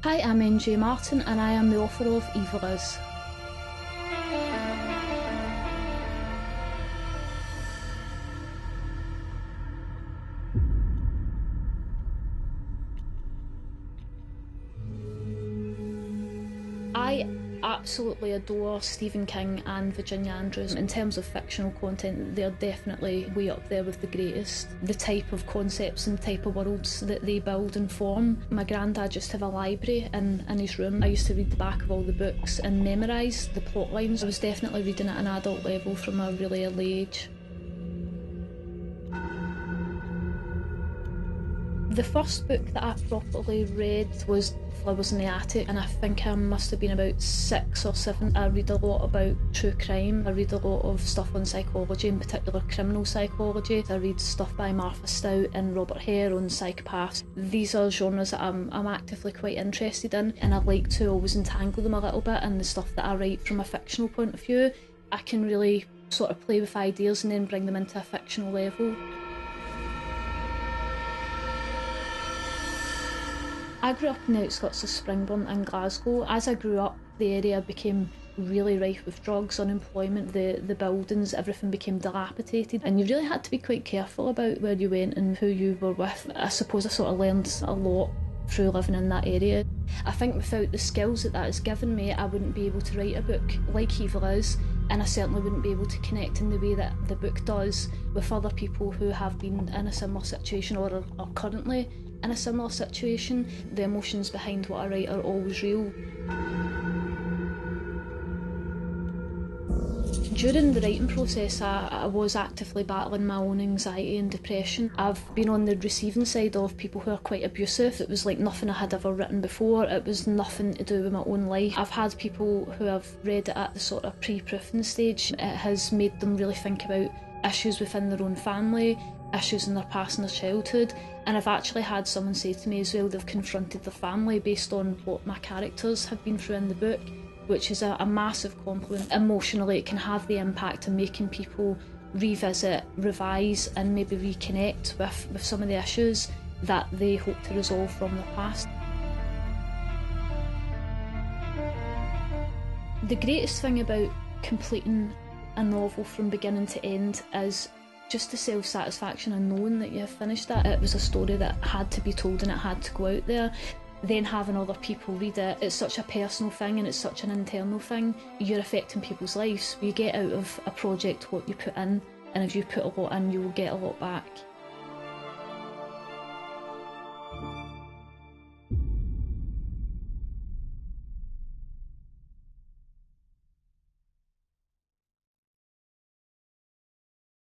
Hi, I'm NJ Martin and I am the author of Evil Is. I absolutely adore Stephen King and Virginia Andrews. In terms of fictional content, they're definitely way up there with the greatest. The type of concepts and type of worlds that they build and form. My granddad used to have a library in his room. I used to read the back of all the books and memorise the plot lines. I was definitely reading at an adult level from a really early age. The first book that I properly read was Flowers in the Attic, and I think I must have been about 6 or 7. I read a lot about true crime. I read a lot of stuff on psychology, in particular criminal psychology. I read stuff by Martha Stout and Robert Hare on psychopaths. These are genres that I'm actively quite interested in, and I like to always entangle them a little bit in the stuff that I write from a fictional point of view. I can really sort of play with ideas and then bring them into a fictional level. I grew up in the outskirts of Springburn in Glasgow. As I grew up, the area became really rife with drugs, unemployment, the buildings, everything became dilapidated, and you really had to be quite careful about where you went and who you were with. I suppose I sort of learned a lot through living in that area. I think without the skills that has given me, I wouldn't be able to write a book like Evil Is, and I certainly wouldn't be able to connect in the way that the book does with other people who have been in a similar situation or are currently in a similar situation. The emotions behind what I write are always real. During the writing process, I was actively battling my own anxiety and depression. I've been on the receiving side of people who are quite abusive. It was like nothing I had ever written before. It was nothing to do with my own life. I've had people who have read it at the sort of pre-proofing stage. It has made them really think about issues within their own family, issues in their past and their childhood, and I've actually had someone say to me as well they've confronted their family based on what my characters have been through in the book, which is a massive compliment. Emotionally, it can have the impact of making people revisit, revise and maybe reconnect with some of the issues that they hope to resolve from the past. The greatest thing about completing a novel from beginning to end is just the self-satisfaction of knowing that you have finished it. It was a story that had to be told and it had to go out there. Then having other people read it, it's such a personal thing and it's such an internal thing. You're affecting people's lives. You get out of a project what you put in, and if you put a lot in, you will get a lot back.